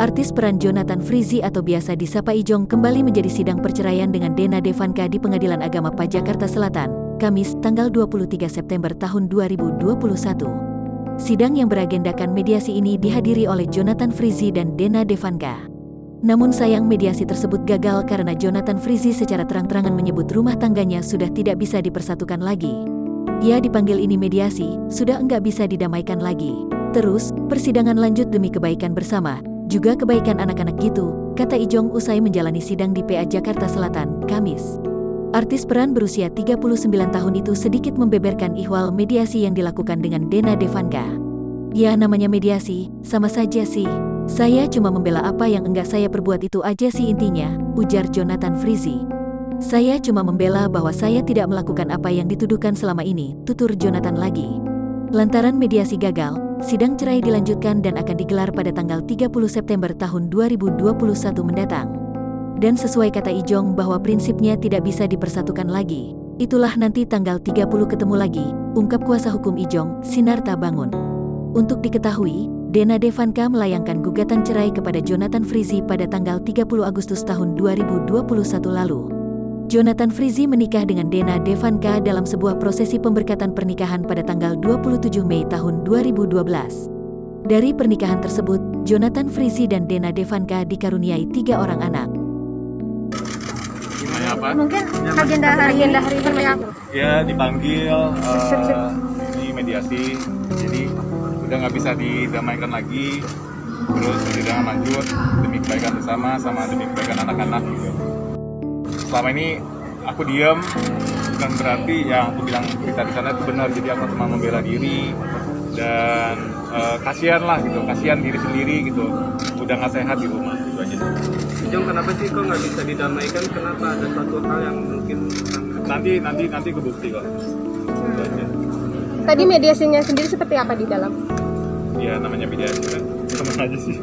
artis peran Jonathan Frizzy atau biasa disapa Ijong kembali menjadi sidang perceraian dengan Dena Devanka di Pengadilan Agama PA Jakarta Selatan, Kamis, tanggal 23 September tahun 2021. Sidang yang beragendakan mediasi ini dihadiri oleh Jonathan Frizzy dan Dena Devanka. Namun sayang mediasi tersebut gagal karena Jonathan Frizzy secara terang-terangan menyebut rumah tangganya sudah tidak bisa dipersatukan lagi. Ia dipanggil ini mediasi, sudah enggak bisa didamaikan lagi. Terus, persidangan lanjut demi kebaikan bersama, juga kebaikan anak-anak gitu, kata Ijong usai menjalani sidang di PA Jakarta Selatan, Kamis. Artis peran berusia 39 tahun itu sedikit membeberkan ihwal mediasi yang dilakukan dengan Dena Devanka. Ya namanya mediasi, sama saja sih. Saya cuma membela apa yang enggak saya perbuat itu aja sih intinya, ujar Jonathan Frizzy. Saya cuma membela bahwa saya tidak melakukan apa yang dituduhkan selama ini, tutur Jonathan lagi. Lantaran mediasi gagal, sidang cerai dilanjutkan dan akan digelar pada tanggal 30 September tahun 2021 mendatang. Dan sesuai kata Ijong bahwa prinsipnya tidak bisa dipersatukan lagi. Itulah nanti tanggal 30 ketemu lagi, ungkap kuasa hukum Ijong, Sinarta Bangun. Untuk diketahui, Dena Devanka melayangkan gugatan cerai kepada Jonathan Frizzy pada tanggal 30 Agustus tahun 2021 lalu. Jonathan Frizzy menikah dengan Dena Devanka dalam sebuah prosesi pemberkatan pernikahan pada tanggal 27 Mei tahun 2012. Dari pernikahan tersebut, Jonathan Frizzy dan Dena Devanka dikaruniai 3 orang anak. Apa? Mungkin agenda hari ini Ya dipanggil di mediasi, jadi udah nggak bisa didamaikan lagi, terus persidangan lanjut demi kebaikan bersama sama demi kebaikan anak-anak gitu. Selama ini aku diam, bukan berarti yang aku bilang cerita di sana itu benar, jadi aku cuma membela diri dan kasihan lah gitu, kasihan diri sendiri gitu, udah nggak sehat di rumah gitu aja. Jong, kenapa sih kok nggak bisa didamaikan? Kenapa ada suatu hal yang mungkin nanti kebukti kok. Gitu aja. Tadi mediasinya sendiri seperti apa di dalam? Ya namanya mediasi kan, sama aja sih.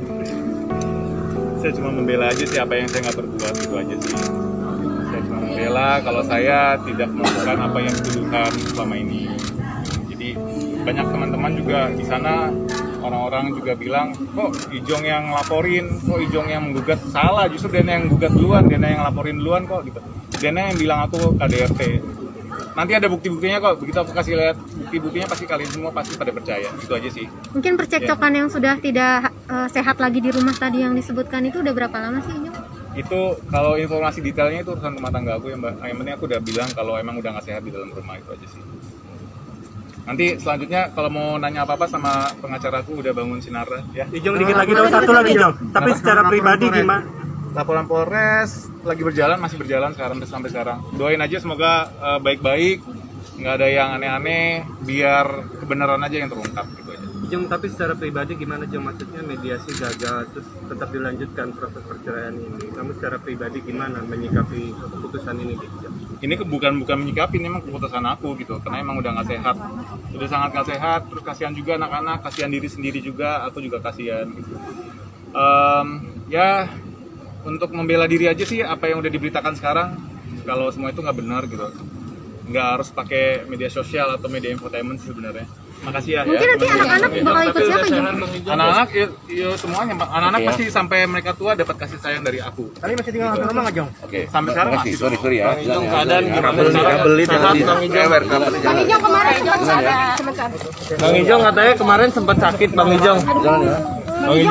Saya cuma membela aja sih apa yang saya nggak perbuat, itu aja sih. Saya cuma membela kalau saya tidak melakukan apa yang dituduhkan selama ini. Jadi banyak teman-teman juga di sana, orang-orang juga bilang, kok Ijong yang laporin, kok Ijong yang menggugat. Salah, justru Dena yang gugat duluan, Dena yang laporin duluan kok gitu. Dena yang bilang aku KDRT. Nanti ada bukti-buktinya kok, begitu aku kasih lihat bukti-buktinya pasti kalian semua pasti pada percaya, itu aja sih. Mungkin percekcokan yang sudah tidak sehat lagi di rumah tadi yang disebutkan itu udah berapa lama sih, Ijong? Itu kalau informasi detailnya itu urusan rumah tangga aku ya Mbak. Yang penting aku udah bilang kalau emang udah nggak sehat di dalam rumah, itu aja sih. Nanti selanjutnya kalau mau nanya apa-apa sama pengacaraku udah Bangun Sinara ya. Ijong dikit lagi dong, satu lagi Jong. Tapi secara pribadi gimana? Laporan Polres lagi berjalan, masih berjalan sampai sekarang. Doain aja semoga baik-baik, nggak ada yang aneh-aneh, biar kebenaran aja yang terungkap gitu aja. Jong, tapi secara pribadi gimana Jong? Maksudnya mediasi gagal, terus tetap dilanjutkan proses perceraian ini. Kamu secara pribadi gimana menyikapi keputusan ini, Jong? Ini bukan menyikapi, ini emang keputusan aku gitu, karena emang udah nggak sehat, udah sangat nggak sehat, terus kasihan juga anak-anak, kasihan diri sendiri juga, aku juga kasihan gitu. Ya untuk membela diri aja sih apa yang udah diberitakan sekarang, kalau semua itu nggak benar gitu, nggak harus pakai media sosial atau media infotainment sebenarnya. Makasih ya. Mungkin nanti anak-anak bakal ikut siapa, Jong? Anak-anak ya semuanya, anak-anak pasti sampai mereka tua dapat kasih sayang dari aku. Kali masih tinggal satu rumah nggak Jong? Oke. Sampai sekarang masih. Sorry ya. Jong, keadaan gimana? Beli Bang Ijong kemarin sempat sebentar. Bang Ijong katanya kemarin sempat sakit Bang Ijong. Jangan ya. Bang Ijong